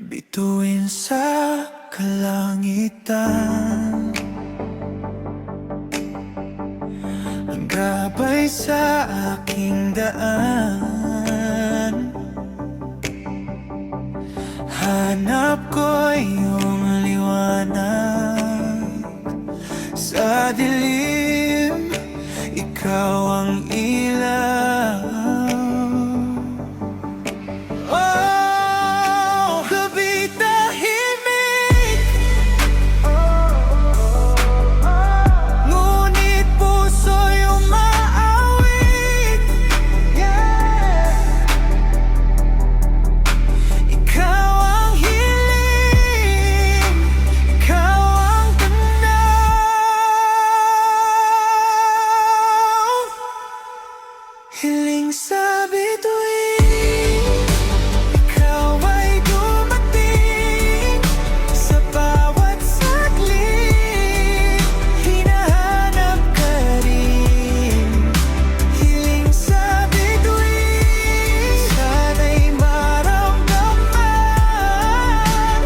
Bituin sa kalangitan, ang gabay sa aking daan. Hanap ko iyong liwanag sa dilim, ikaw ang ilaw. Hiling sa bituin, ikaw ay dumating sa bawat saglit, hinahanap ka rin. Hiling sa bituin, sana'y maramdaman,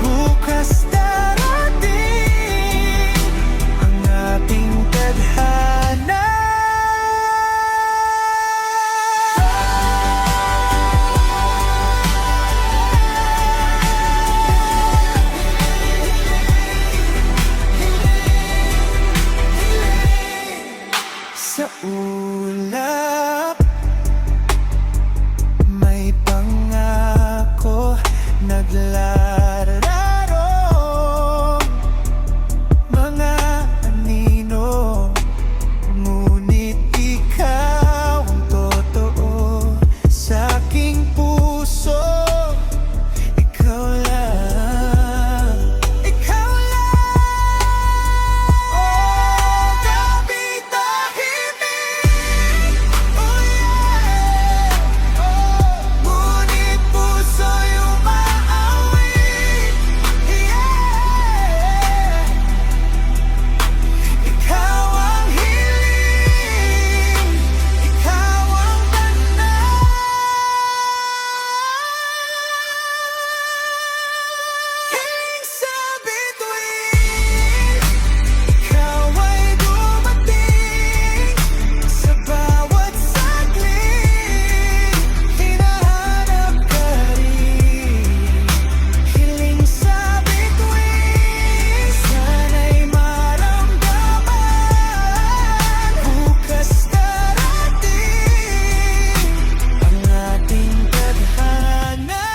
bukas darating ang ating tadhana. Sa ulap may pangako, naglararong mga anino, ngunit ikaw ang totoo sa aking puso. Ikaw lang, ikaw lang. Oh, gabi tahimik, oh yeah, oh, ngunit puso'y umaawit, yeah. Ikaw ang hiling, ikaw ang tanaw. Hiling sa bituin, ikaw ay dumating sa bawat saglit, hinahanap ka rin. Hiling sa bituin, sana'y maramdaman, bukas darating ang ating tadhana.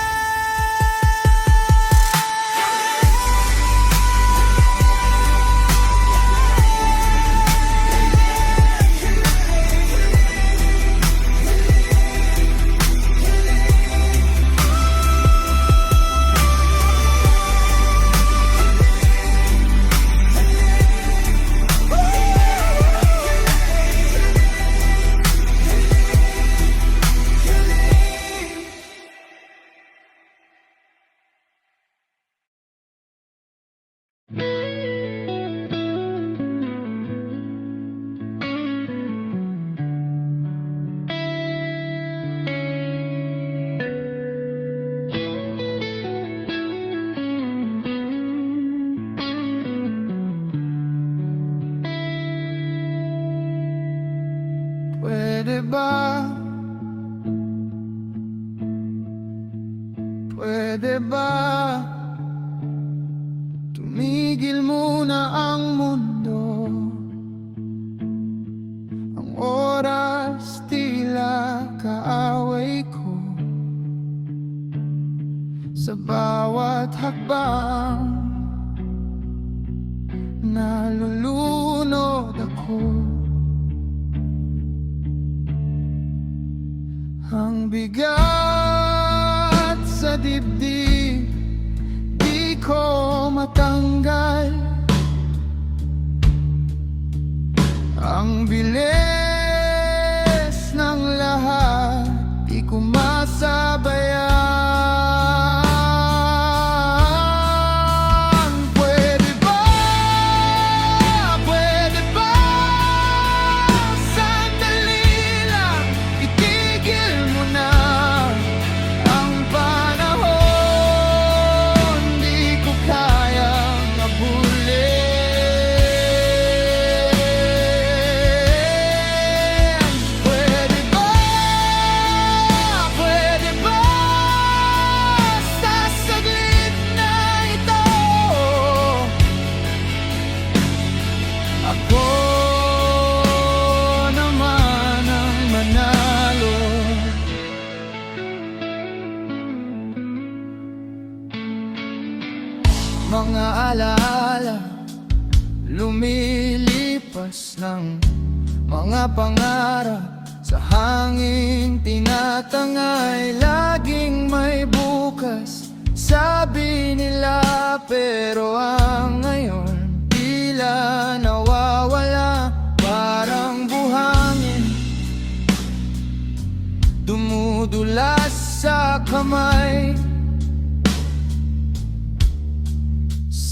Pwede ba? Pwede ba? Tumigil muna ang mundo. Ang oras tila kaaway ko. Sa bawat hakbang nalulunod ako. Ang bigat sa dibdib, di ko matanggal. Ang bilis ng lahat, di ko masabayan. Pwede ba? Pwede ba? Sandali lang, itigil mo na mga alaala, lumilipas ng mga pangarap sa hangin tinatangay. Laging may bukas, sabi nila, pero ang ngayon tila nawawala. Parang buhangin dumudulas sa kamay.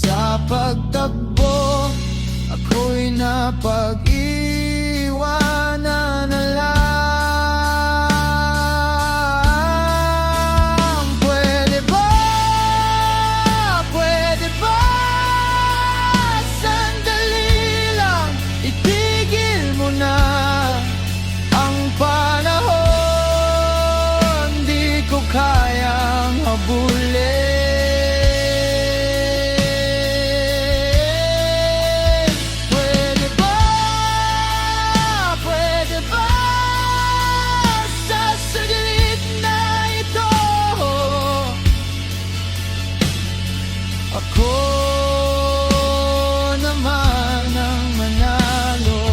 Sa pagtakbo, ako'y napag-iwanan na lang. Pwede ba, sandali lang, itigil mo na ang panahon. Di ko kayang habulin. Ako naman ang manalo.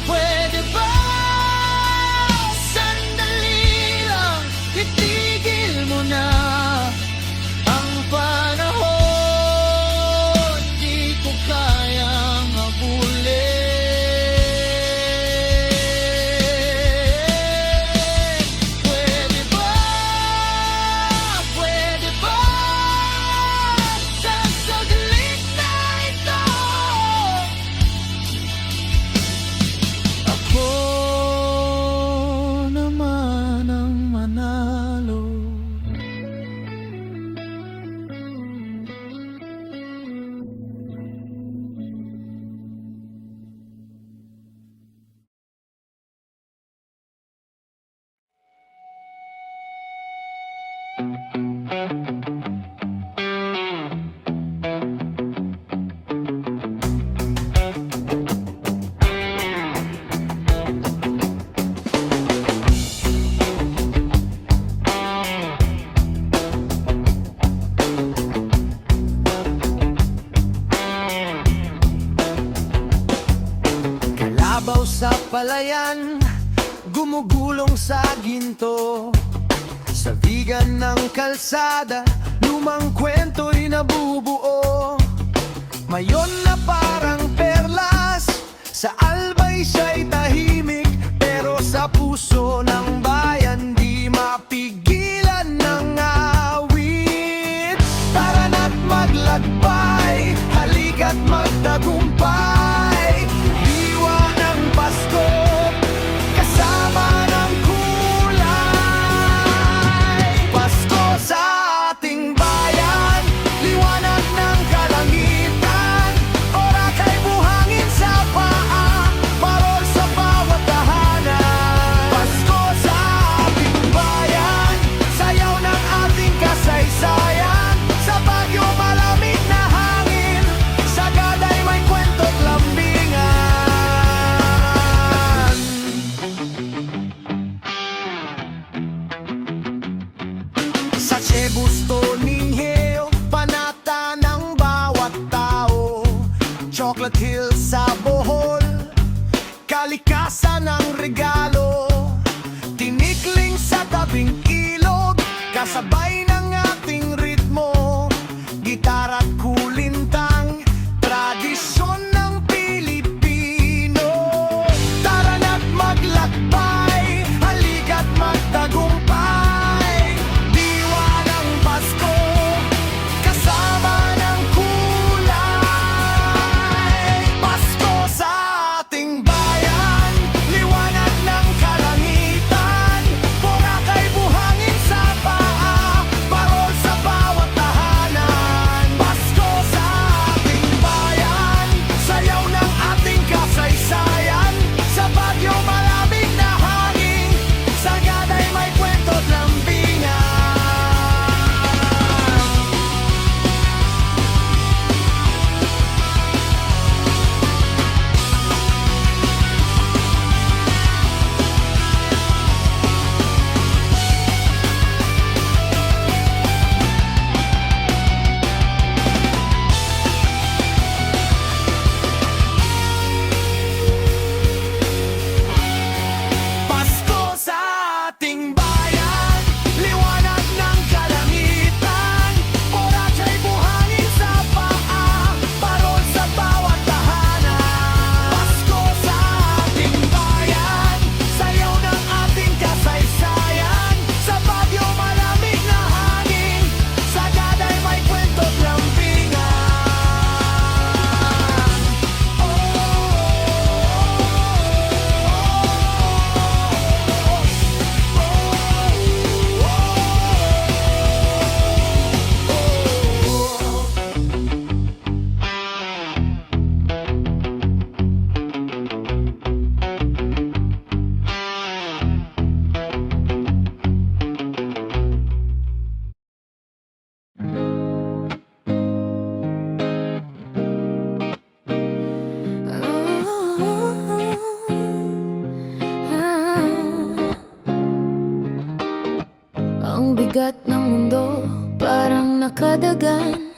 Pwede ba, sandali lang, itigil mo na ang panahon. Di ko kayang habulin. Pwede ba, sa saglit na ito, ako naman ang manalo. Kalabaw sa palayan, gumugulong sa ginto. Sa bigan ng kalsada, lumang kwento'y nabubuo. Mayon na parang perlas, sa albay siya'y tahimik, pero sa puso ng bayan di mapigilan ng awit. Tara na't maglakbay, halika't magtagumpay. Diwa ng Pasko, kasama ng kulay. Pasko sa ating bayan, liwanag ng kalangitan. Orakay buhangin sa paa, parol sa bawat tahanan. Pasko sa ating bayan, sayaw ng ating kasaysayan. Sa Baguio malamig na hangin, sagad ay may kwento't lambingan. Sa Cebu, Ningyo, panata ng bawat tao. Chocolate Hills sa Bohol, kalikasan ng regalo. Tinikling sa tabing ilog, kasabay ng ating ritmo. Gitara't kulintang, tradisyon ng Pilipino. Tara na't maglakbay, halika't magtagumpay. Diwa ng Pasko, kasama ng kulay. bigat ng mundo parang nakadagan.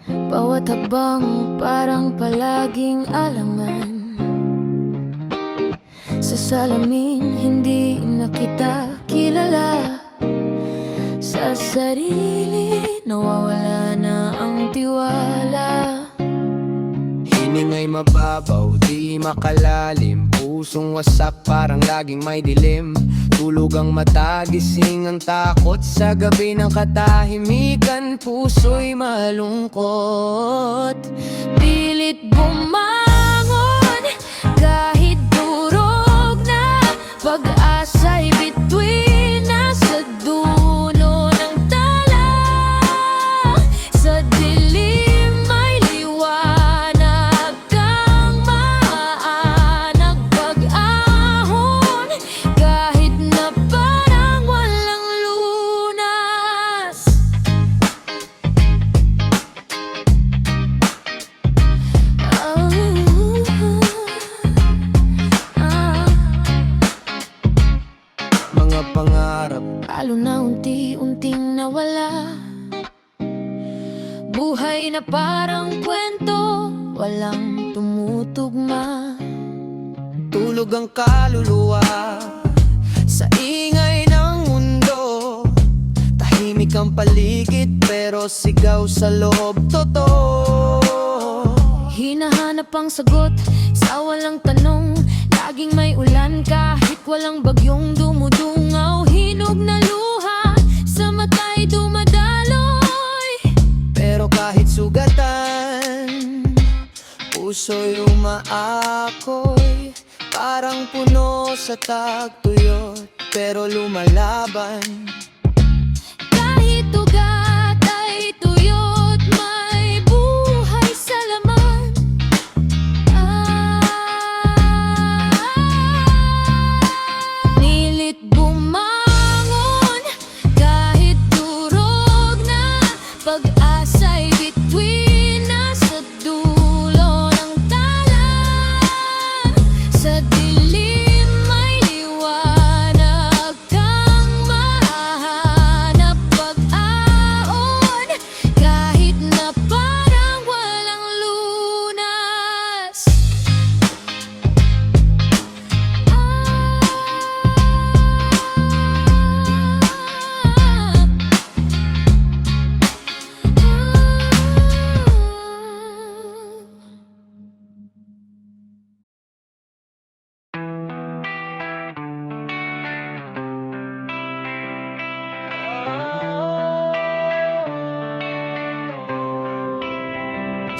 Bawat habang parang palaging alangan. Sa salamin hindi na kita kilala. Sa sarili nawawala na ang tiwala. Hiningay mababaw, di makalalim. Pusong wasak, parang laging may dilim. Tulog ang mata, gising ang takot. Sa gabi ng katahimikan, puso'y malungkot. Pilit bumangon kahit durog na. Pag-asa'y bituin na sa dulo ng tala. Sa dilim may liwanag kang maanag. Pag-ahon kahit na parang walang lunas. Mga pangarap, Lalo na unti-unting nawala. Buhay na parang kwento, walang tumutugma. tulog ang kaluluwa. Sa ingay ng mundo, tahimik ang paligid, pero sigaw sa loob totoo. Hinahanap ang sagot sa walang tanong. Laging may ulan kahit walang bagyong dumudungaw. Hinog na luha sa mata'y dumadaloy. Pero kahit sugatan, puso'y umaakoy. Parang puno sa tagtuyot, pero lumalaban. Kahit ugat ay tuyot, may buhay sa laman. Nilit bumangon kahit durog na. Pag-asa'y bituin na sa dulo ng tala. Sa dilim may liwanag kang mahanap. Pag-aon kahit na parang walang lunas.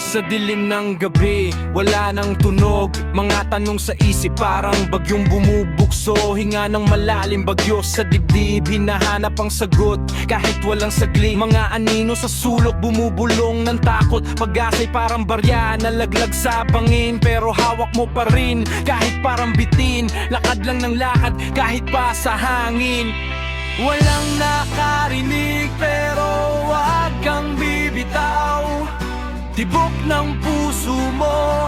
Sa dilim ng gabi, wala nang tunog. Mga tanong sa isip parang bagyong bumubukso. Hinga ng malalim bagyo sa dibdib, hinahanap ang sagot kahit walang saglit. Mga anino sa sulok bumubulong ng takot. Pag-asa'y parang barya nalaglag sa bangin, pero hawak mo pa rin kahit parang bitin. Lakad lang ng lakad kahit pa sa hangin. Walang nakarinig pero wag kang bibitaw. Tibok ng puso mo,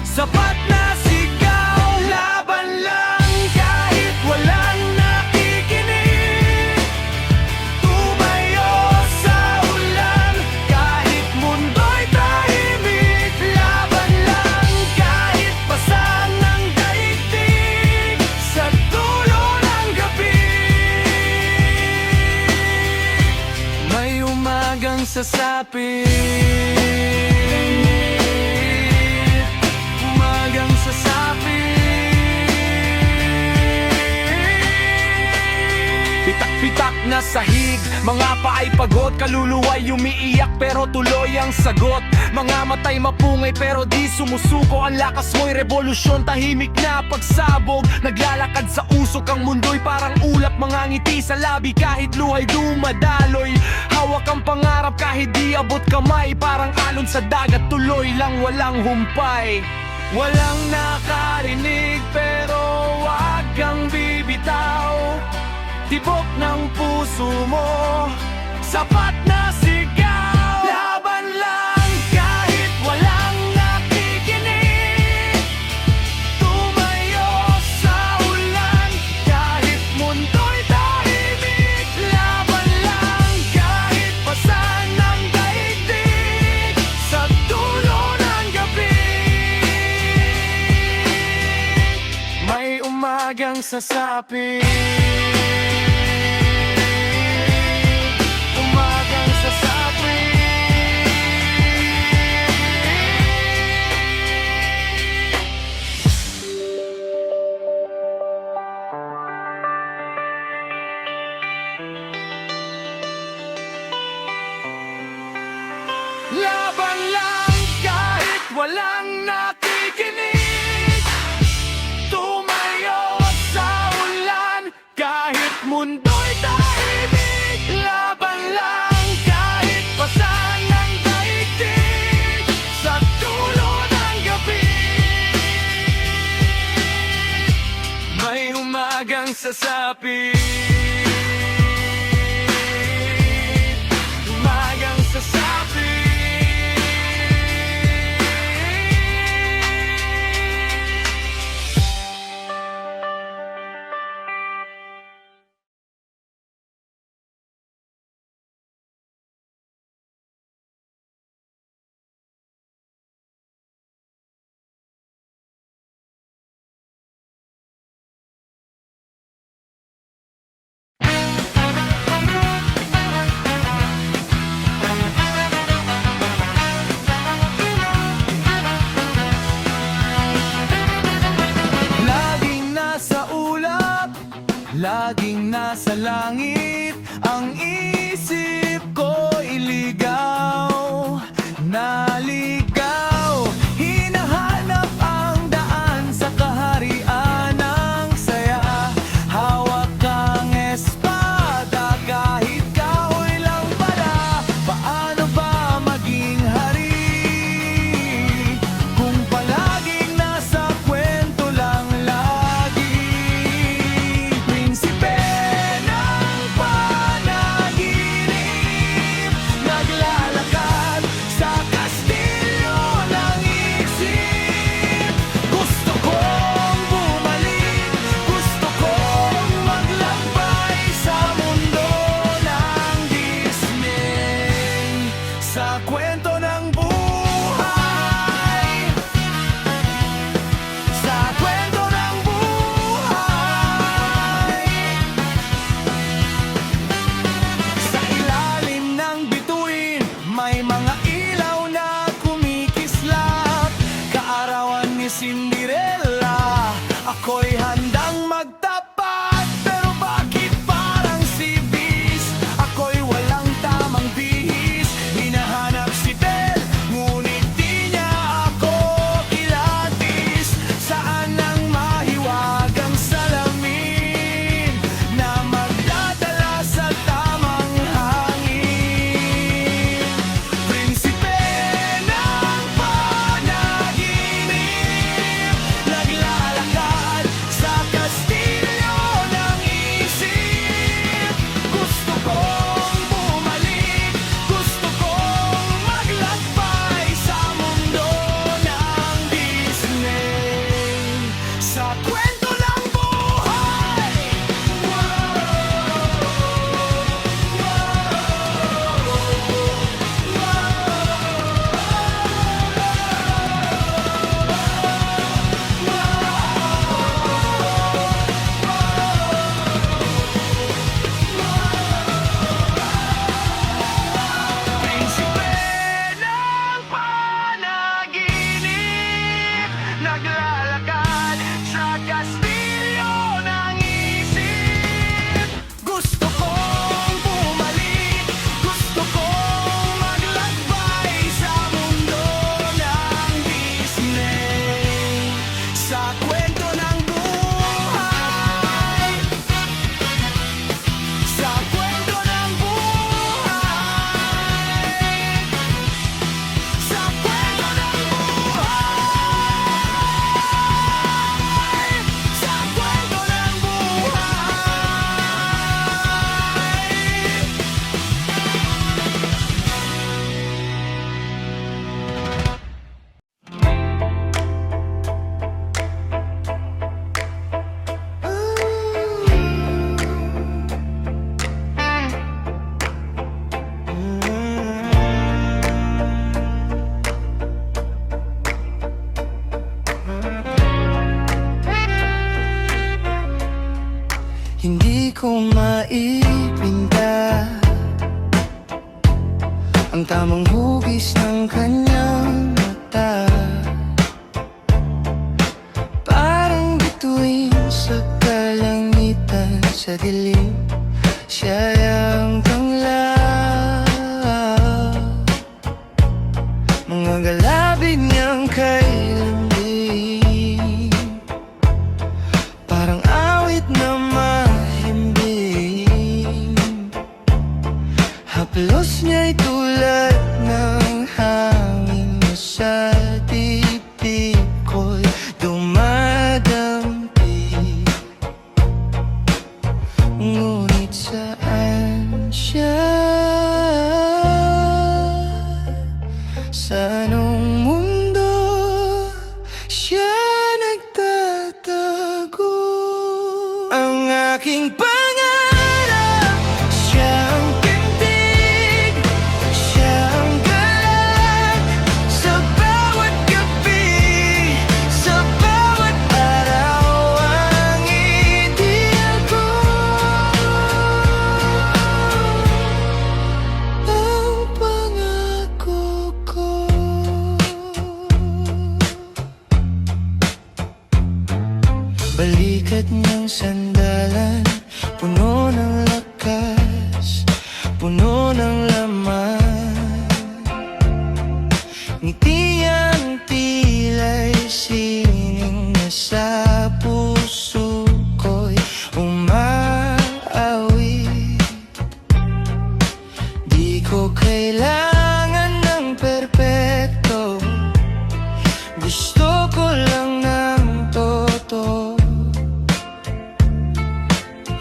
sapat na sigaw. Laban lang kahit walang nakikinig. Tumayo sa ulan kahit mundo'y tahimik. Laban lang kahit pasang ng daigdig. Sa dulo ng gabi may umagang sasapit. Umagang sasapit. Pitak-pitak na sahig, mga paay pagod. Kaluluwa'y umiiyak pero tuloy ang sagot. Mga matay mapungay pero di sumusuko. Ang lakas mo'y revolusyon, tahimik na pagsabog. Naglalakad sa usok, ang mundo'y parang ulap. Mga ngiti sa labi kahit luhay dumadaloy. Hawak ang pangarap kahit di abot kamay. Parang alon sa dagat, tuloy lang walang humpay. Walang nakarinig pero wag kang bibitaw. Tibok ng puso mo, sapat na sigaw. Laban lang kahit walang nakikinig. Tumayo sa ulan kahit mundo'y tahimik. sasapi. Umagang sasapi. Laban lang kahit walang nakikinig. Tumayo sa ulan kahit mundo'y tahimik. Laban lang kahit pasan ng daigdig. Sa dulo ng gabi may umagang sasapi. Umagang sasapi. Laging nasa ulap, laging nasa langit. Ang isip ko'y ligaw, naligaw. Hinahanap ang daan sa kaharian ng saya. Hawak kang espada kahit kahoy lang pala. Paano ba maging hari kung palaging nasa kwento lang lagi? Prinsipe ng panaginip, naglalakad sa kastilyo ng isip. Gusto kong bumalik, gusto kong maglakbay sa mundo ng Disney, sa kwento ng buhay, sa kwento ng buhay. Sa ilalim ng bituin, may mga ilaw na kumikislap. Kaarawan ni Cinderella, ako'y handang magtapat. Pero bakit parang si Beast? Ako'y walang tamang bihis. Hinahanap si ang tamang hugis ng kanyang mata. Parang bituin sa kalangitan, sa dilim siya ang tanglad. Mga galabig niyang kay lambing, parang awit na mahimbing. Haplos niya'y tulad ng hangin na sa dibdib ko'y dumadampi. Ngunit saan siya? Sa anong mundo siya nagtatago? Ang aking pangarap, siya ang tindig, siya ang galak. Sa bawat gabi, sa bawat araw, ang ideal ko, ang pangako ko. Balikat niyang sandalan, puno ng lakas, puno ng laman. Ngiti ang tila'y sining na sa puso ko'y umaawit. Di ko kailangan ng perpekto, gusto ko lang ng totoo.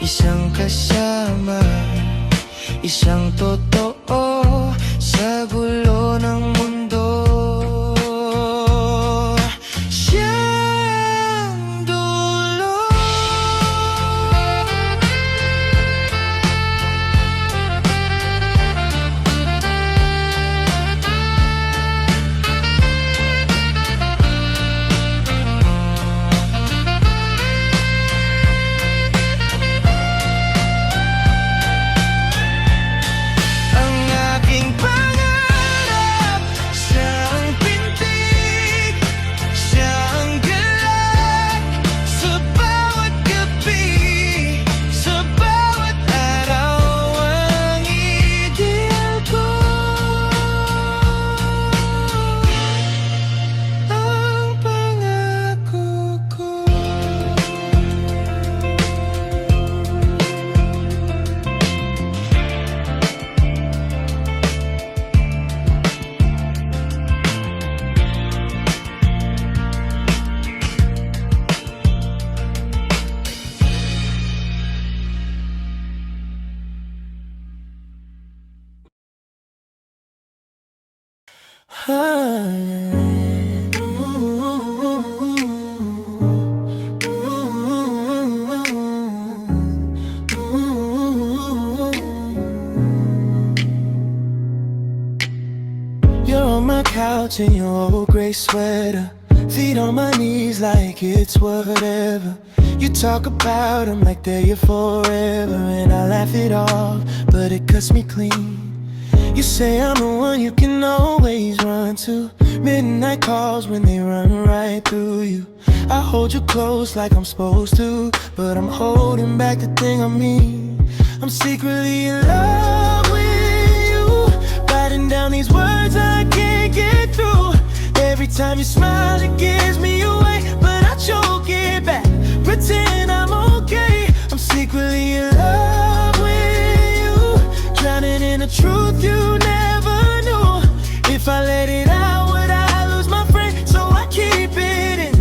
Isang kasama, isang totoo sa gulo ng mundo. Siyang dulo. Ang aking pangarap, siya ang pintig, siya ang galak. Sa bawat gabi, sa bawat araw, ang ideal ko, ang pangako ko. You're on my couch in your old gray sweater, feet on my knees like it's whatever. You talk about them like they're your forever, and I laugh it off, but it cuts me clean. You say I'm the one you can always run to, midnight calls when they run right through you. I hold you close like I'm supposed to, but I'm holding back the thing I mean. I'm secretly in love with you, writing down these words I can't get through. Every time you smile it gives me away, but I choke it back, pretend I'm okay. I'm secretly in love with you, drowning in the truth you never knew. If I let it out, would I lose my friend? So I keep it in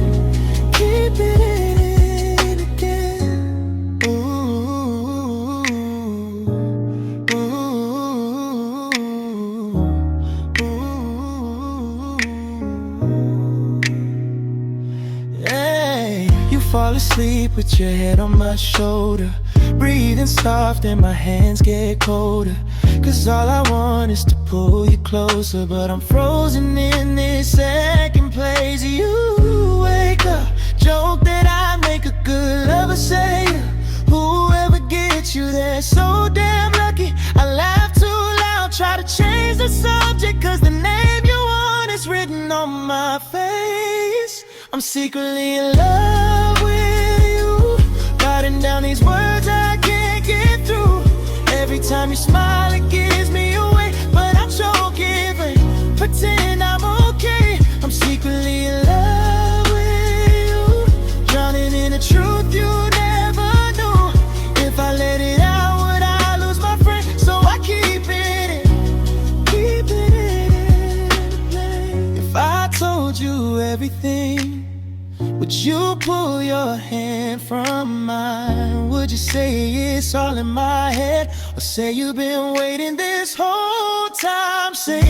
again. Ooh, hey, you fall asleep with your head on my shoulder, breathing soft and my hands get colder. Cause all I want is to pull you closer, but I'm frozen in this second place. You wake up, joke that I make a good lover say, whoever gets you there so damn lucky. I laugh too loud try to change the subject, cause the name you want is written on my face. I'm secretly in love with you, writing down these words I can't get through. Every time you smile it gives me away, but I choke it, but pretend I'm okay. I'm secretly in love with you, drowning in the truth you never knew. If I let it out, would I lose my friend? So I keep it in. If I told you everything, would you pull your hand from mine? Would you say it's all in my head, or say you've been waiting this whole time? Say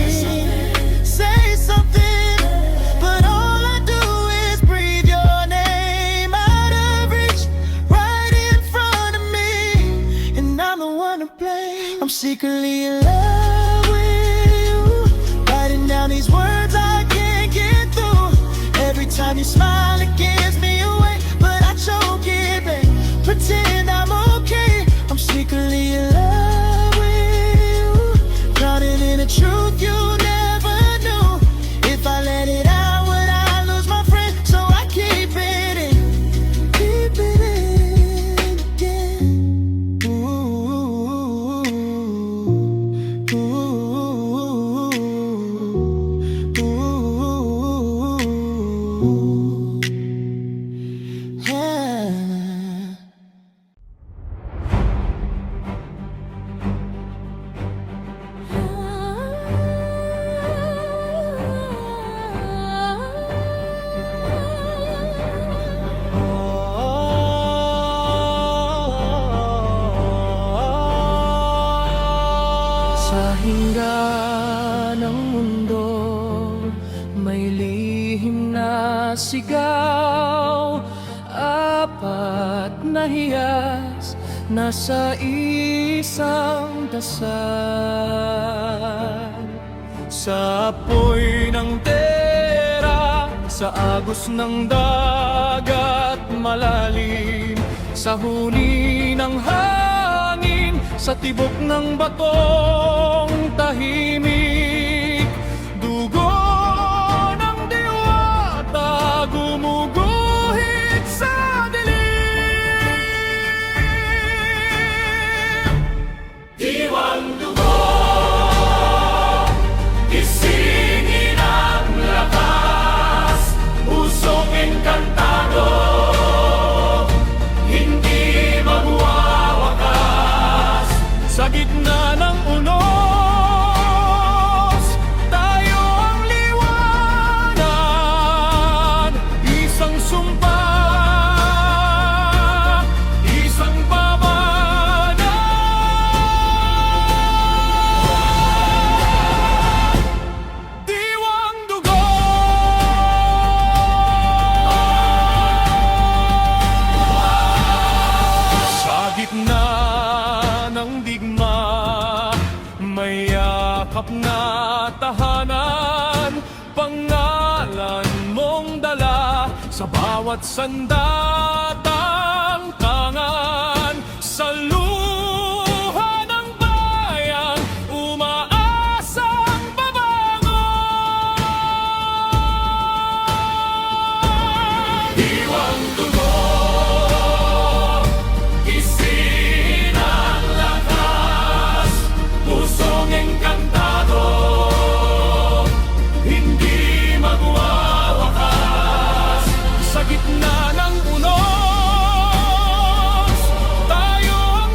something, but all I do is breathe your name out of reach, right in front of me, and I'm the one to blame. I'm secretly in love with you, writing down these words I can't get through. Every time you smile it gives me away, but I choke it, babe. Pretend I'm okay. I'm secretly in love with you, drowning in the truth you never knew. If I let it out, would I lose my friend? So I keep it in again. Ooh, yeah. Sa hinga ng mundo, may lihim na sigaw. Apat na hiyas, nasa isang dasal. Sa apoy ng tera, sa agos ng dagat malalim, sa huni ng hangin, sa tibok ng batong tahimik, dugo ng diwata gumuguhit sa dilim. Diwang dugo, gisingin ang lakas, pusong engkantado, hindi magwawakas. Sa gitna ng unos, tayo ang liwanag. Isang sumpa, isang pamana. Diwang dugo, sa gitna ng digma, may yakap na tahanan. Pangalan mong dala sa bawat sandatang tangan. Sa luha ng bayang umaasang babangon. Diwang dugo, gisingin ang lakas, pusong engkantado, hindi magwawakas. Sa gitna ng unos, tayo ang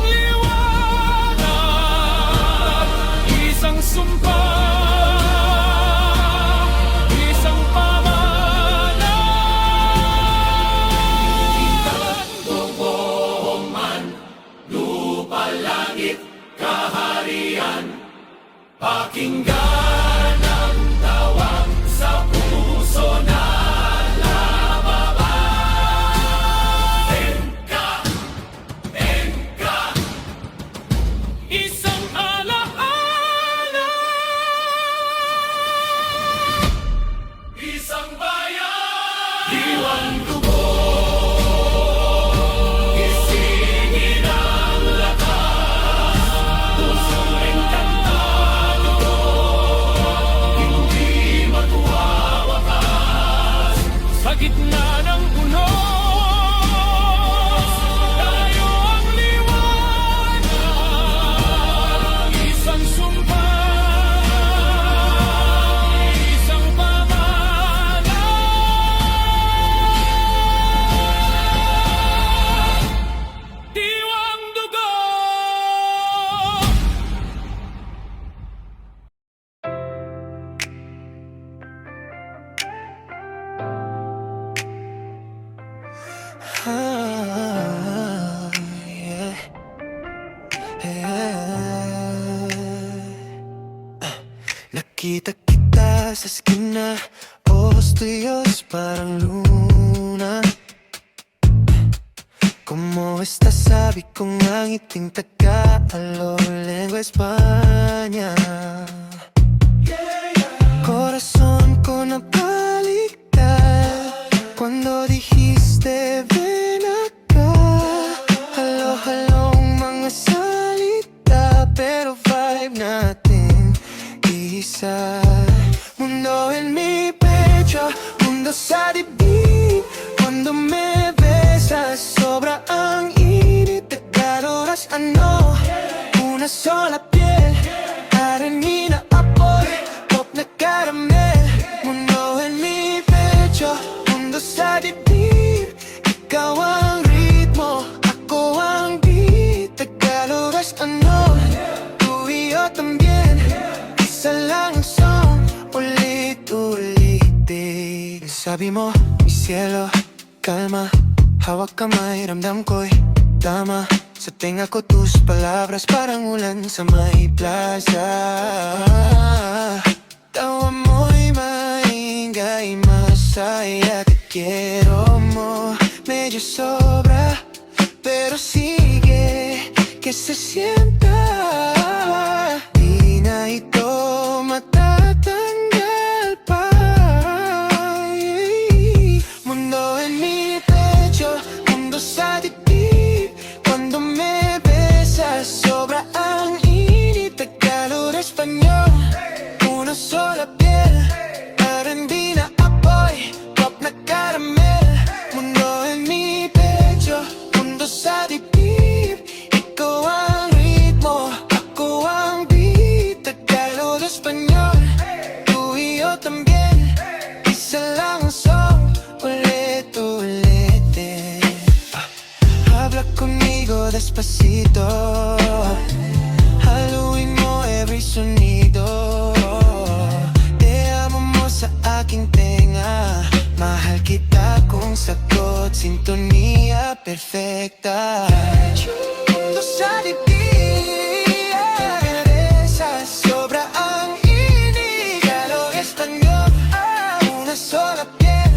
Nakita kita sa skina, ojos tuyos parang luna. ¿Cómo estás? Sabi ko nga ngiting Tagalog, lengua España. Corazón ko napaliktad cuando dijiste ven acá. Halo-halong mga salita, pero vibe natin isa. Mundo en mi pecho, mundo sa dibdib. Cuando me besas, sobra ang init de caloras, ano, una sola piel, arenina, apoy, pop na caramel. Mundo en mi pecho, mundo sa dibdib. Ikaw ang ritmo, ako ang beat, de caloras, ano, tú y yo también. Isa lang ang song, ulit-ulitin. Sabi mo, mi cielo, calma, hawak kamay, ramdam ko'y tama. Sa tenga ko tus palabras, parang ulan sa may plaza. Tawa mo'y maingay, masaya, te quiero mo. Medyo sobra, pero sigue, que se sienta. Di na ito matatanggal pa. Mundo en mi pecho, mundo sa dibdib. Cuando me besas, sobra ang init de calor español. Una sola piel, R&B na apoy, pop na caramel. Mundo en mi pecho, mundo sa dibdib. Ikaw ang ritmo, ako ang beat, de calor español. Tú y yo también, isa lang ang song, ulit-ulitin. Habla conmigo despacito, haluin mo every sonido. Te amo mo sa aking tenga, mahal kita kung sagot, sintonia perfecta. Mundo sa dibdib, besas, sobra ang init, calor español, una sola piel,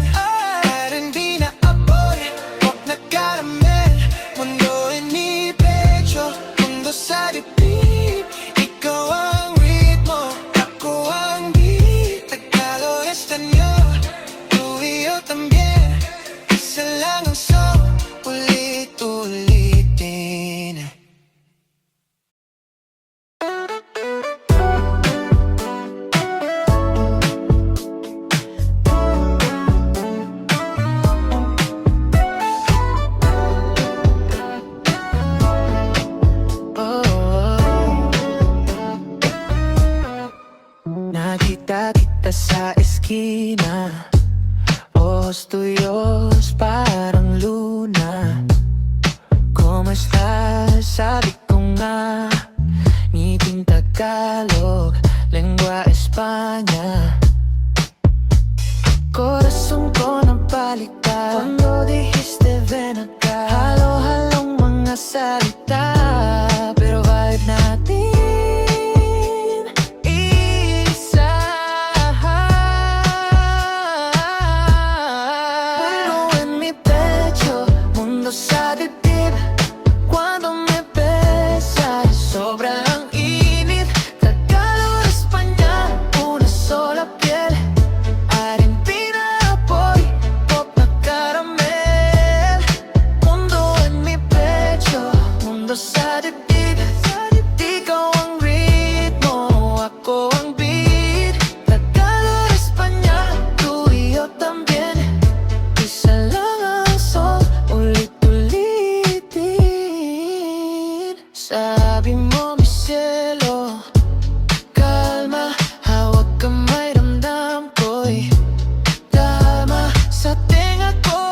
R&B na apoy, pop na caramel. Mundo en mi pecho, mundo sa dibdib. Ikaw ang ritmo, ako ang beat, Tagalog español, tú y yo también. Isa lang ang song, ulit-ulitin. Nakita kita sa eskina, ojos tuyos parang luna. ¿Cómo estás? Sabi ko nga ngiting Tagalog, lengua España. Corazón ko napaliktad cuando dijiste ven acá. Halo-halong mga salita, pero vibe natin isa. Mundo en mi pecho, mundo sa dibdib. Cuando me besas, sobra ang init, Tagalog, España, una sola piel, Argentina, apoy, pop na caramel. Mundo en mi pecho, mundo sa dibdib. Ikaw ang ritmo, ako ang beat, Tagalog, España, tú y yo también. Isa lang ang song, ulit-ulitin. Sabi mo, mi cielo, calma, hawak kamay, ramdam ko'y tama. Sa tenga ko,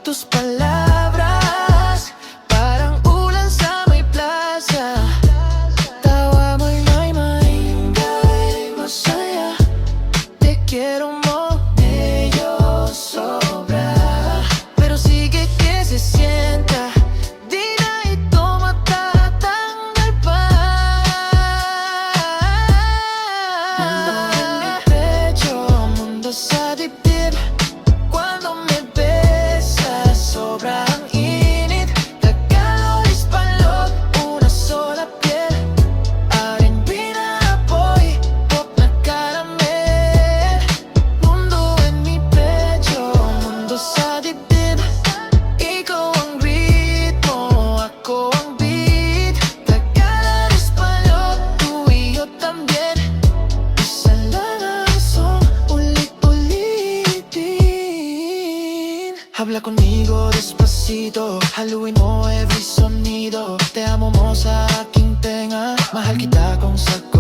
tus palabras, parang ulan sa may plaza. Tawa mo'y may maingay, masaya, te quiero mo, medyo sobra, pero sigue que se sienta. Di na ito matatanggal pa. Mundo Habla conmigo despacito, haluin mo every sonido. Te amo mo sa aking tenga, mahal kita kung sa